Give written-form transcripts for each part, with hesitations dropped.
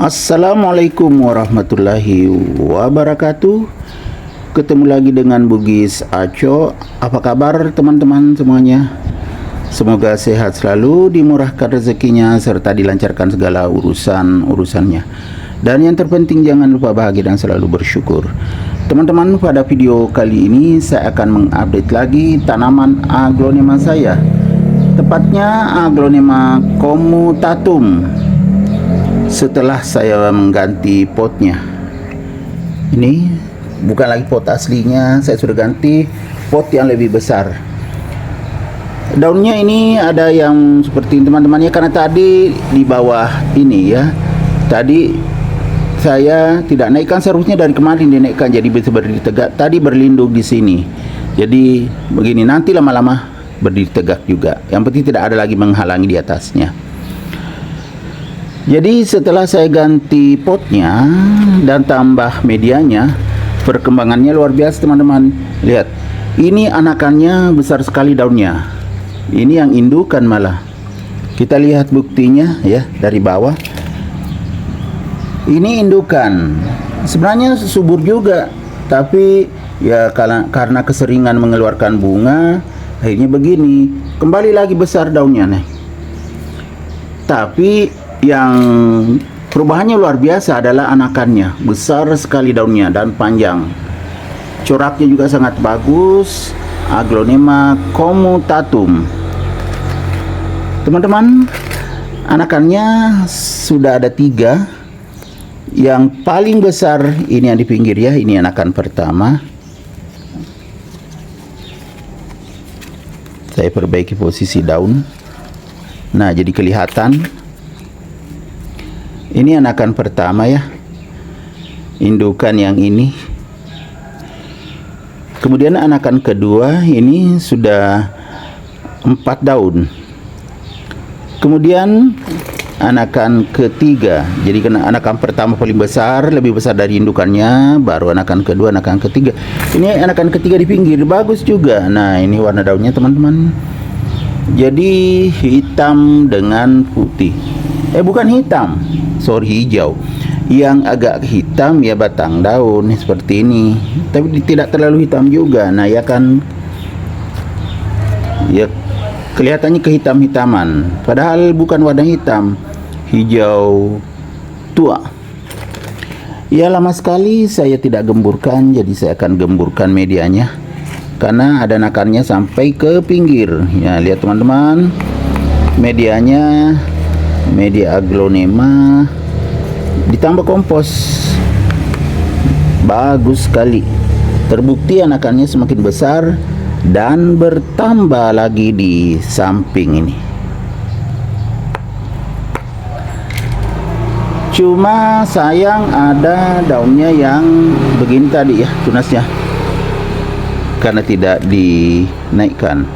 Assalamualaikum warahmatullahi wabarakatuh. Ketemu lagi dengan Bugis Aco. Apa kabar teman-teman semuanya? Semoga sehat selalu, dimurahkan rezekinya, serta dilancarkan segala urusannya. Dan yang terpenting jangan lupa bahagia dan selalu bersyukur. Teman-teman, pada video kali ini saya akan mengupdate lagi tanaman aglonema saya. Tepatnya aglonema comutatum. Setelah saya mengganti potnya, ini bukan lagi pot aslinya, saya sudah ganti pot yang lebih besar. Daunnya ini ada yang seperti teman-temannya, karena tadi di bawah ini ya, tadi saya tidak naikkan, seharusnya dari kemarin dinaikkan jadi bisa berdiri tegak. Tadi berlindung di sini, jadi begini, nanti lama-lama berdiri tegak juga. Yang penting tidak ada lagi menghalangi di atasnya. Jadi setelah saya ganti potnya dan tambah medianya, perkembangannya luar biasa teman-teman. Lihat, ini anakannya besar sekali daunnya. Ini yang indukan malah. Kita lihat buktinya ya dari bawah. Ini indukan. Sebenarnya subur juga, tapi ya karena keseringan mengeluarkan bunga, akhirnya begini. Kembali lagi besar daunnya nih. Tapi yang perubahannya luar biasa adalah anakannya, besar sekali daunnya dan panjang. Coraknya juga sangat bagus, aglonema comutatum. Teman-teman, anakannya sudah ada 3. Yang paling besar ini yang di pinggir ya, ini anakan pertama. Saya perbaiki posisi daun. Nah, jadi kelihatan. Ini anakan pertama ya, indukan yang ini. Kemudian anakan kedua ini sudah 4 daun. Kemudian anakan ketiga, jadi anakan pertama paling besar, lebih besar dari indukannya, baru anakan kedua, anakan ketiga. Ini anakan ketiga di pinggir, bagus juga. Nah, ini warna daunnya teman-teman. Jadi hitam dengan putih. Bukan hitam, hijau. Yang agak hitam ya batang daun seperti ini, tapi tidak terlalu hitam juga. Nah ya kan, ya kelihatannya kehitam-hitaman, padahal bukan warna hitam, hijau tua. Ya lama sekali saya tidak gemburkan, jadi saya akan gemburkan medianya, karena ada anakannya sampai ke pinggir. Ya lihat teman-teman, medianya media aglonema ditambah kompos, bagus sekali. Terbukti anakannya semakin besar dan bertambah lagi di samping ini. Cuma sayang ada daunnya yang begini tadi ya, tunasnya, karena tidak dinaikkan.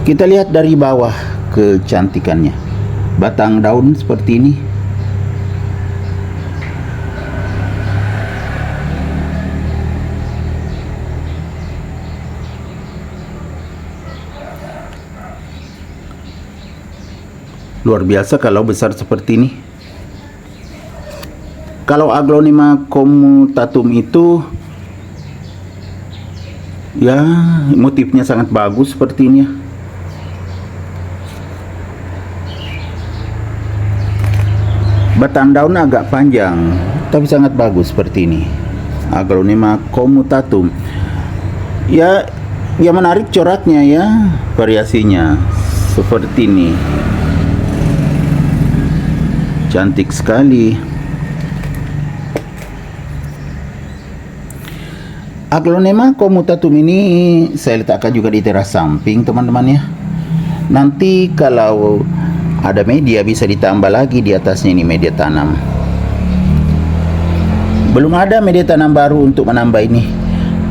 Kita lihat dari bawah kecantikannya, batang daun seperti ini. Luar biasa kalau besar seperti ini. Kalau aglonema comutatum itu ya motifnya sangat bagus seperti ini ya. Batang daun agak panjang, tapi sangat bagus seperti ini. Aglonema comutatum. Ya menarik coraknya ya, variasinya seperti ini. Cantik sekali. Aglonema comutatum ini saya letakkan juga di teras samping teman-teman ya. Nanti kalau ada media bisa ditambah lagi di atasnya, ini media tanam. Belum ada media tanam baru untuk menambah ini.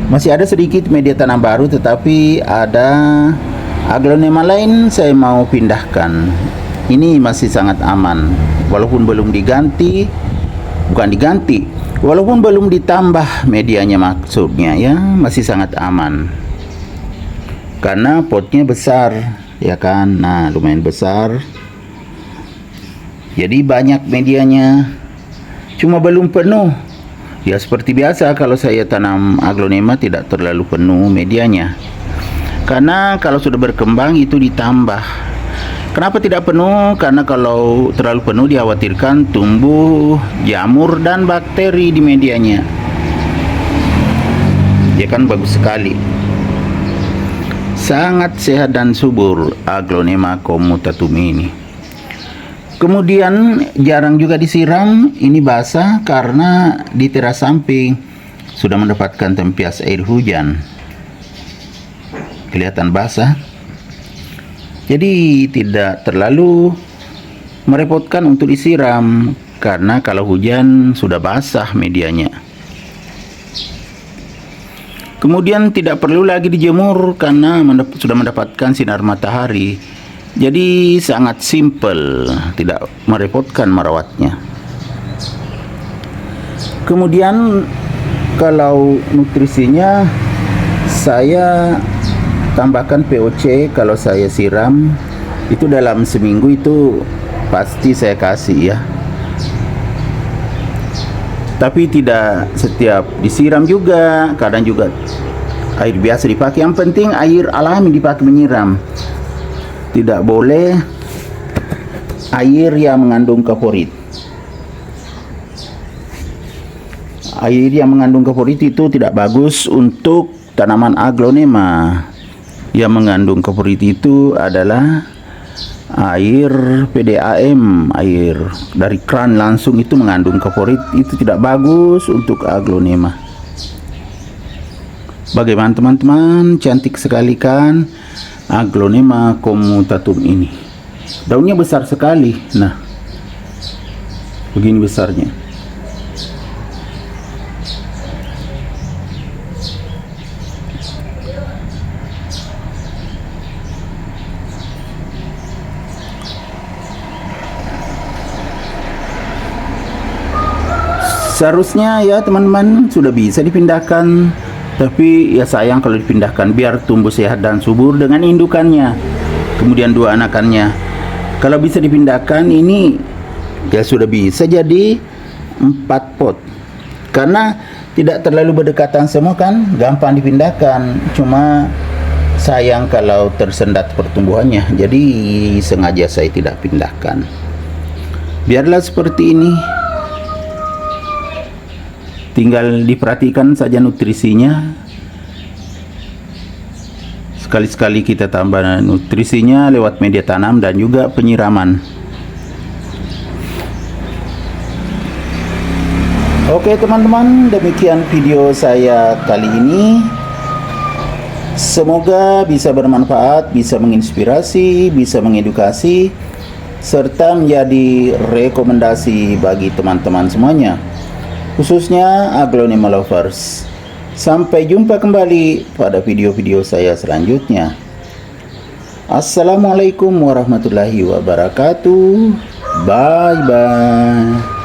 Masih ada sedikit media tanam baru, tetapi ada aglonema lain saya mau pindahkan. Ini masih sangat aman, walaupun belum diganti, walaupun belum ditambah medianya, maksudnya ya, masih sangat aman. Karena potnya besar, ya kan? Nah, lumayan besar. Jadi banyak medianya, cuma belum penuh. Ya seperti biasa kalau saya tanam aglonema tidak terlalu penuh medianya. Karena kalau sudah berkembang itu ditambah. Kenapa tidak penuh? Karena kalau terlalu penuh dikhawatirkan tumbuh jamur dan bakteri di medianya. Ya kan bagus sekali. Sangat sehat dan subur aglonema comutatum ini. Kemudian jarang juga disiram, ini basah karena di teras samping sudah mendapatkan tempias air hujan. Kelihatan basah. Jadi tidak terlalu merepotkan untuk disiram karena kalau hujan sudah basah medianya. Kemudian tidak perlu lagi dijemur karena sudah mendapatkan sinar matahari. Jadi sangat simple, tidak merepotkan merawatnya. Kemudian kalau nutrisinya saya tambahkan POC kalau saya siram itu dalam seminggu itu pasti saya kasih ya. Tapi tidak setiap disiram juga, kadang juga air biasa dipakai. Yang penting air alami dipakai menyiram. Tidak boleh air yang mengandung kaporit. Air yang mengandung kaporit itu tidak bagus untuk tanaman aglonema. Yang mengandung kaporit itu adalah air PDAM, air dari kran langsung itu mengandung kaporit, itu tidak bagus untuk aglonema. Bagaimana teman-teman, cantik sekali kan aglonema comutatum ini. Daunnya besar sekali. Nah, begini besarnya. Seharusnya ya teman-teman sudah bisa dipindahkan, tapi ya sayang kalau dipindahkan, biar tumbuh sehat dan subur dengan indukannya, kemudian 2 anakannya. Kalau bisa dipindahkan ini ya sudah bisa jadi 4 pot, karena tidak terlalu berdekatan semua kan, gampang dipindahkan. Cuma sayang kalau tersendat pertumbuhannya, jadi sengaja saya tidak pindahkan. Biarlah seperti ini. Tinggal diperhatikan saja nutrisinya. Sekali-sekali kita tambah nutrisinya lewat media tanam dan juga penyiraman. Oke teman-teman, demikian video saya kali ini. Semoga bisa bermanfaat, bisa menginspirasi, bisa mengedukasi, serta menjadi rekomendasi bagi teman-teman semuanya, khususnya aglonema lovers. Sampai jumpa kembali pada video-video saya selanjutnya. Assalamualaikum warahmatullahi wabarakatuh. Bye bye.